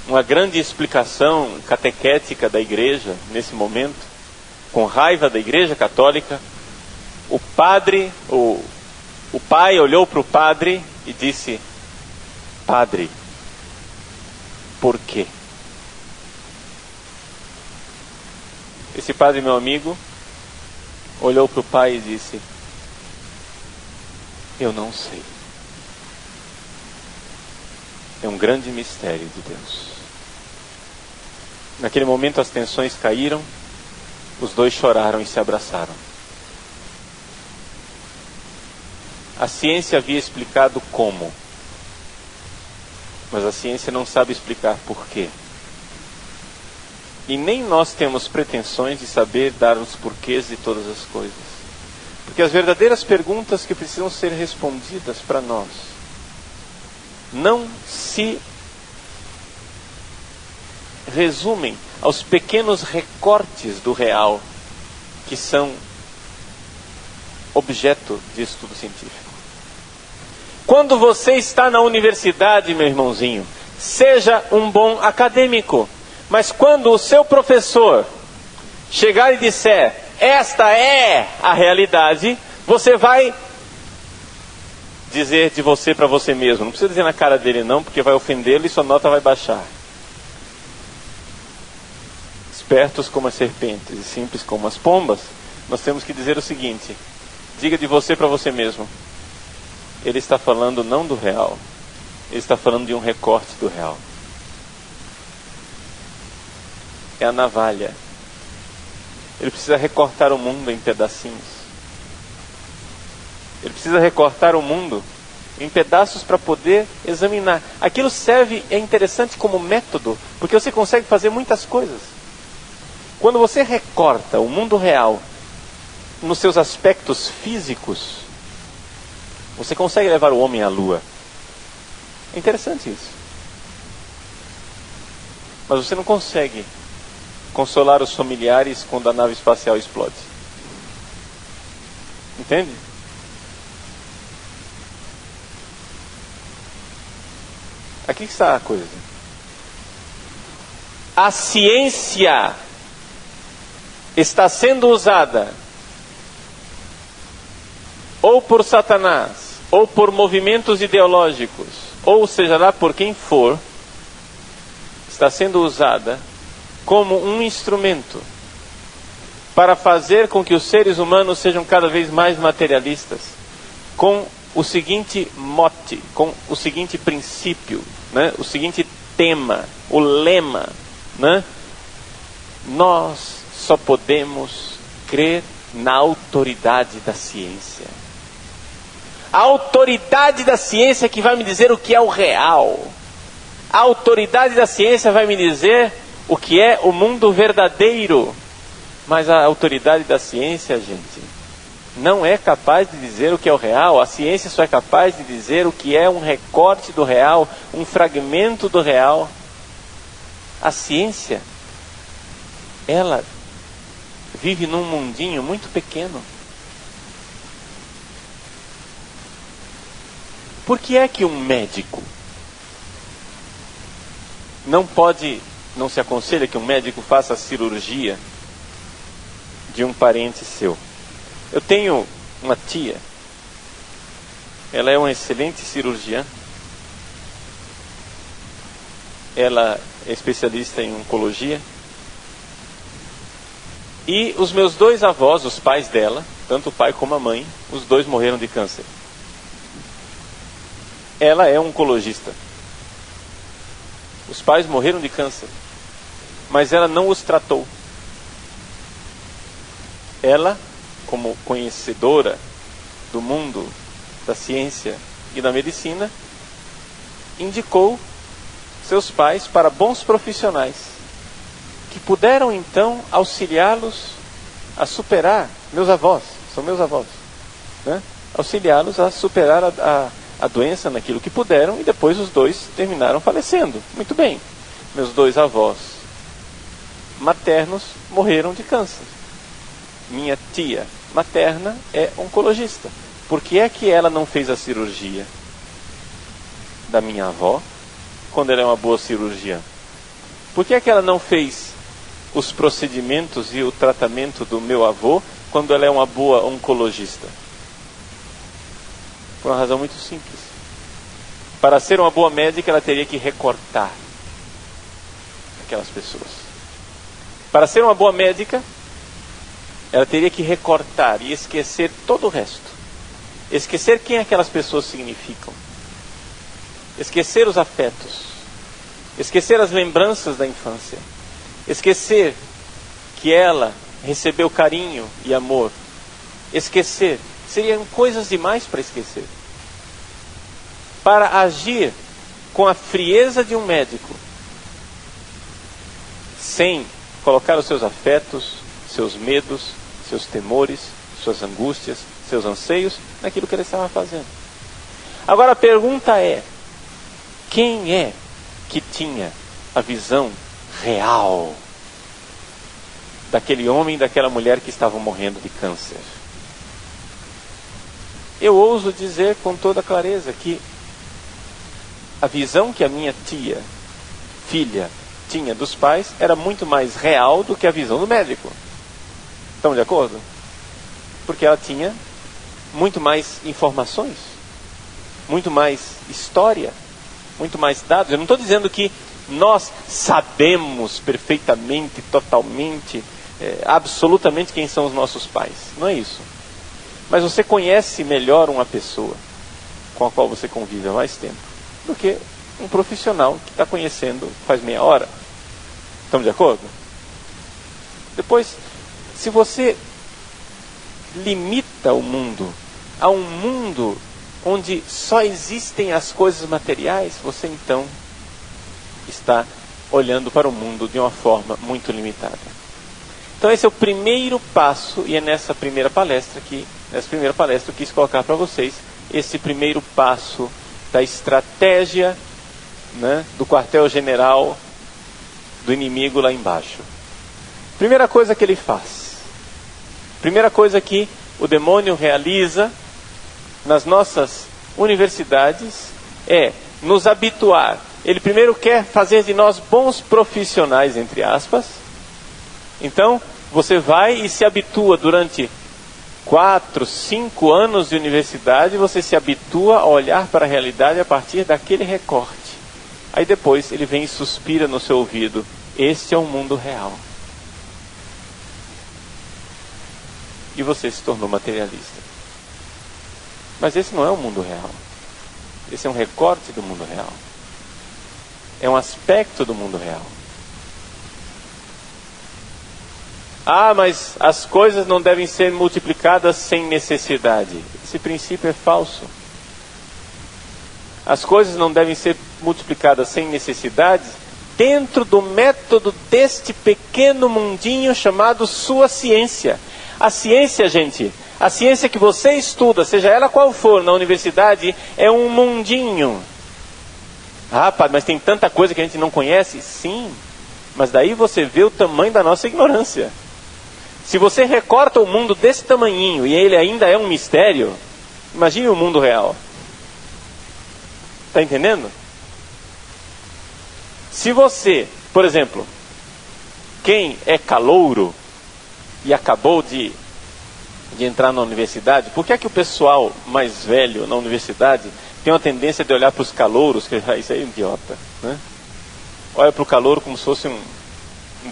uma grande explicação catequética da igreja nesse momento, com raiva da igreja católica, o pai olhou para o padre e disse: Padre, por quê? Esse padre, meu amigo, olhou para o pai e disse: eu não sei. É um grande mistério de Deus. Naquele momento as tensões caíram, os dois choraram e se abraçaram. A ciência havia explicado como. Mas a ciência não sabe explicar por quê. E nem nós temos pretensões de saber dar os porquês de todas as coisas. Porque as verdadeiras perguntas que precisam ser respondidas para nós não se resumem aos pequenos recortes do real que são objeto de estudo científico. Quando você está na universidade, meu irmãozinho, seja um bom acadêmico. Mas quando o seu professor chegar e disser, esta é a realidade, você vai dizer de você para você mesmo. Não precisa dizer na cara dele não, porque vai ofendê-lo e sua nota vai baixar. Espertos como as serpentes e simples como as pombas, nós temos que dizer o seguinte: diga de você para você mesmo. Ele está falando não do real, ele está falando de um recorte do real. É a navalha. Ele precisa recortar o mundo em pedacinhos. Ele precisa recortar o mundo em pedaços para poder examinar. Aquilo serve, é interessante como método, porque você consegue fazer muitas coisas. Quando você recorta o mundo real nos seus aspectos físicos, você consegue levar o homem à lua. É interessante isso. Mas você não consegue consolar os familiares quando a nave espacial explode. Entende? Aqui está a coisa. A ciência está sendo usada ou por Satanás, ou por movimentos ideológicos, ou seja lá por quem for, está sendo usada como um instrumento para fazer com que os seres humanos sejam cada vez mais materialistas, com o seguinte mote, com o seguinte princípio, né? O seguinte tema, o lema, né? Nós só podemos crer na autoridade da ciência. A autoridade da ciência que vai me dizer o que é o real. A autoridade da ciência vai me dizer o que é o mundo verdadeiro. Mas a autoridade da ciência, gente, não é capaz de dizer o que é o real. A ciência só é capaz de dizer o que é um recorte do real, um fragmento do real. A ciência, ela vive num mundinho muito pequeno. Por que é que um médico não se aconselha que um médico faça a cirurgia de um parente seu? Eu tenho uma tia, ela é uma excelente cirurgiã, ela é especialista em oncologia, e os meus dois avós, os pais dela, tanto o pai como a mãe, os dois morreram de câncer. Ela é oncologista. Os pais morreram de câncer, mas ela não os tratou. Ela, como conhecedora do mundo da ciência e da medicina, indicou seus pais para bons profissionais, que puderam então auxiliá-los a superar, são meus avós, né? Auxiliá-los a superar a doença naquilo que puderam, e depois os dois terminaram falecendo. Muito bem. Meus dois avós maternos morreram de câncer. Minha tia materna é oncologista. Por que é que ela não fez a cirurgia da minha avó, quando ela é uma boa cirurgiã? Por que é que ela não fez os procedimentos e o tratamento do meu avô, quando ela é uma boa oncologista? Por uma razão muito simples. Para ser uma boa médica, ela teria que recortar aquelas pessoas. Para ser uma boa médica, ela teria que recortar e esquecer todo o resto. Esquecer quem aquelas pessoas significam. Esquecer os afetos. Esquecer as lembranças da infância. Esquecer que ela recebeu carinho e amor. Esquecer. Seriam coisas demais para esquecer. Para agir com a frieza de um médico, sem colocar os seus afetos, seus medos, seus temores, suas angústias, seus anseios naquilo que ele estava fazendo. Agora a pergunta é: quem é que tinha a visão real daquele homem e daquela mulher que estavam morrendo de câncer? Eu ouso dizer com toda clareza que a visão que a minha filha, tinha dos pais era muito mais real do que a visão do médico. Estão de acordo? Porque ela tinha muito mais informações, muito mais história, muito mais dados. Eu não estou dizendo que nós sabemos perfeitamente, totalmente, absolutamente quem são os nossos pais. Não é isso. Mas você conhece melhor uma pessoa com a qual você convive há mais tempo do que um profissional que está conhecendo faz meia hora. Estamos de acordo? Depois, se você limita o mundo a um mundo onde só existem as coisas materiais, você então está olhando para o mundo de uma forma muito limitada. Então esse é o primeiro passo, e é nessa primeira palestra eu quis colocar para vocês esse primeiro passo da estratégia, né, do quartel-general do inimigo lá embaixo. Primeira coisa que ele faz, primeira coisa que o demônio realiza nas nossas universidades é nos habituar. Ele primeiro quer fazer de nós bons profissionais, entre aspas. Então, você vai e se habitua durante 4, 5 anos de universidade, você se habitua a olhar para a realidade a partir daquele recorte. Aí depois ele vem e suspira no seu ouvido: este é o mundo real. E você se tornou materialista. Mas esse não é o mundo real. Esse é um recorte do mundo real. É um aspecto do mundo real. Ah, mas as coisas não devem ser multiplicadas sem necessidade. Esse princípio é falso. As coisas não devem ser multiplicadas sem necessidade dentro do método deste pequeno mundinho chamado sua ciência. A ciência, gente, a ciência que você estuda, seja ela qual for na universidade, é um mundinho. Ah, padre, mas tem tanta coisa que a gente não conhece? Sim, mas daí você vê o tamanho da nossa ignorância. Se você recorta o mundo desse tamanhinho e ele ainda é um mistério, imagine o mundo real. Está entendendo? Se você, por exemplo, quem é calouro e acabou de entrar na universidade, por que é que o pessoal mais velho na universidade tem uma tendência de olhar para os calouros, que isso aí é idiota, né? Olha para o calouro como se fosse um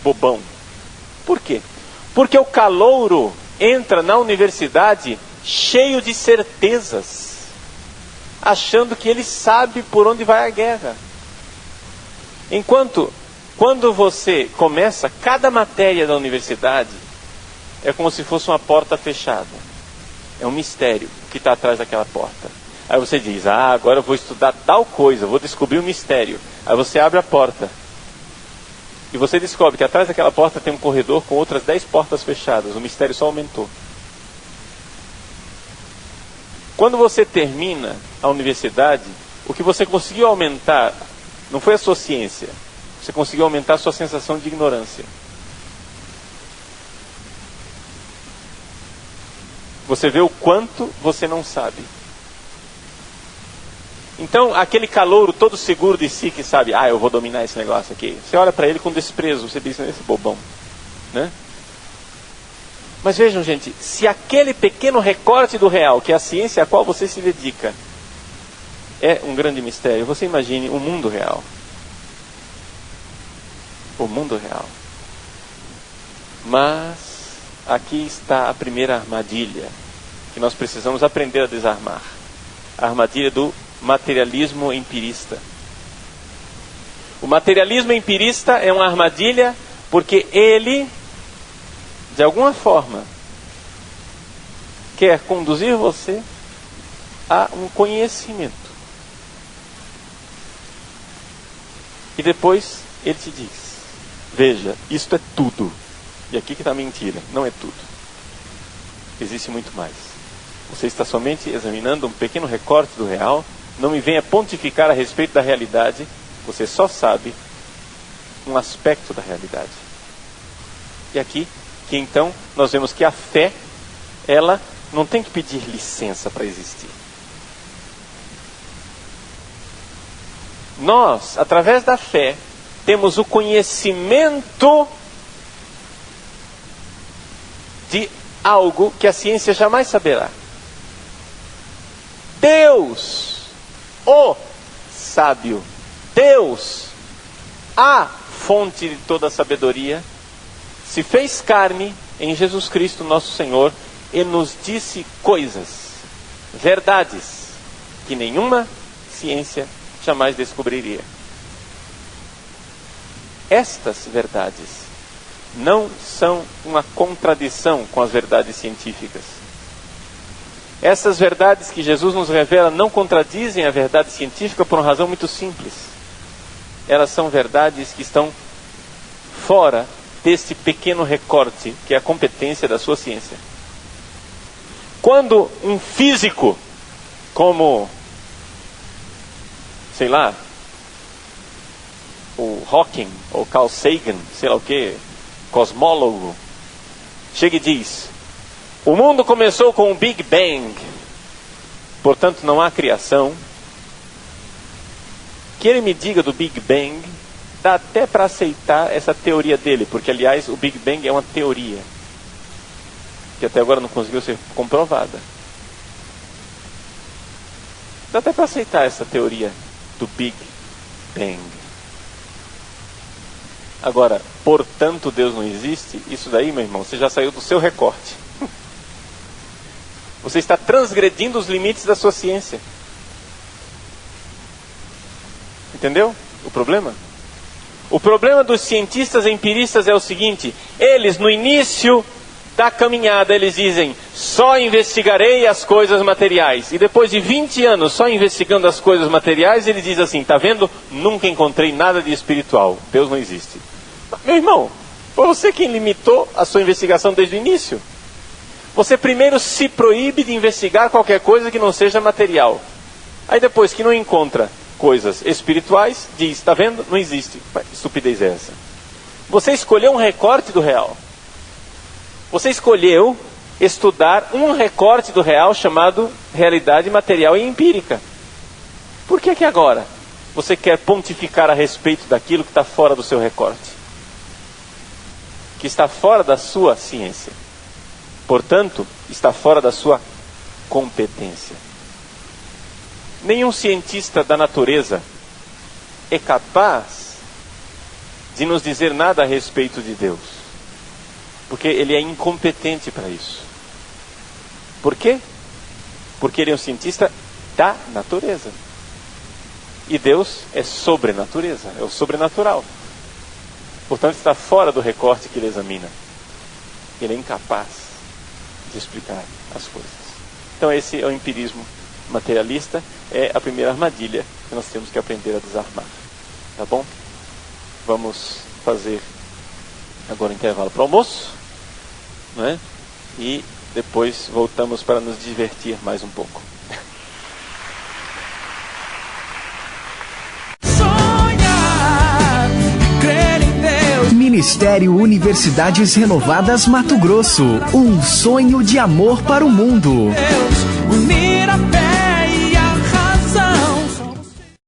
bobão. Por quê? Porque o calouro entra na universidade cheio de certezas, achando que ele sabe por onde vai a guerra. Enquanto, quando você começa cada matéria da universidade, é como se fosse uma porta fechada. É um mistério que está atrás daquela porta. Aí você diz: ah, agora eu vou estudar tal coisa, vou descobrir o mistério. Aí você abre a porta. E você descobre que atrás daquela porta tem um corredor com outras 10 portas fechadas. O mistério só aumentou. Quando você termina a universidade, o que você conseguiu aumentar não foi a sua ciência. Você conseguiu aumentar a sua sensação de ignorância. Você vê o quanto você não sabe. Então, aquele calouro todo seguro de si que sabe: ah, eu vou dominar esse negócio aqui. Você olha para ele com desprezo, você diz: esse bobão, né? Mas vejam, gente, se aquele pequeno recorte do real, que é a ciência a qual você se dedica, é um grande mistério, você imagine o mundo real. O mundo real. Mas aqui está a primeira armadilha que nós precisamos aprender a desarmar. A armadilha do materialismo empirista. O materialismo empirista é uma armadilha porque ele, de alguma forma, quer conduzir você a um conhecimento depois ele te diz: veja, isto é tudo. E aqui que está a mentira, não é tudo. Existe muito mais. Você está somente examinando um pequeno recorte do real. Não me venha pontificar a respeito da realidade. Você só sabe um aspecto da realidade. E aqui, que então, nós vemos que a fé, ela não tem que pedir licença para existir. Nós, através da fé, temos o conhecimento de algo que a ciência jamais saberá. Deus, o sábio, Deus, a fonte de toda a sabedoria, se fez carne em Jesus Cristo nosso Senhor e nos disse coisas, verdades, que nenhuma ciência jamais descobriria. Estas verdades não são uma contradição com as verdades científicas. Essas verdades que Jesus nos revela não contradizem a verdade científica por uma razão muito simples. Elas são verdades que estão fora deste pequeno recorte que é a competência da sua ciência. Quando um físico como, sei lá, o Hawking ou Carl Sagan, sei lá o que, cosmólogo, chega e diz: o mundo começou com o Big Bang, portanto não há criação. Que ele me diga do Big Bang, dá até para aceitar essa teoria dele, porque aliás o Big Bang é uma teoria que até agora não conseguiu ser comprovada. Dá até para aceitar essa teoria do Big Bang. Agora, portanto Deus não existe, isso daí, meu irmão, você já saiu do seu recorte. Você está transgredindo os limites da sua ciência. Entendeu o problema? O problema dos cientistas empiristas é o seguinte: eles no início da caminhada eles dizem: só investigarei as coisas materiais. E depois de 20 anos só investigando as coisas materiais, ele diz assim: tá vendo? Nunca encontrei nada de espiritual. Deus não existe. Meu irmão, foi você quem limitou a sua investigação desde o início. Você primeiro se proíbe de investigar qualquer coisa que não seja material. Aí depois que não encontra coisas espirituais, diz: tá vendo? Não existe. Que estupidez é essa? Você escolheu um recorte do real. Você escolheu estudar um recorte do real chamado realidade material e empírica. Por que agora você quer pontificar a respeito daquilo que está fora do seu recorte? Que está fora da sua ciência. Portanto, está fora da sua competência. Nenhum cientista da natureza é capaz de nos dizer nada a respeito de Deus. Porque ele é incompetente para isso. Por quê? Porque ele é um cientista da natureza. E Deus é sobrenatureza, é o sobrenatural. Portanto, está fora do recorte que ele examina. Ele é incapaz de explicar as coisas. Então esse é o empirismo materialista, é a primeira armadilha que nós temos que aprender a desarmar. Tá bom? Vamos fazer agora um intervalo para o almoço, não é? E depois voltamos para nos divertir mais um pouco. Sonhar, crer em Deus. Ministério Universidades Renovadas Mato Grosso. Um sonho de amor para o mundo. Deus, unir a fé.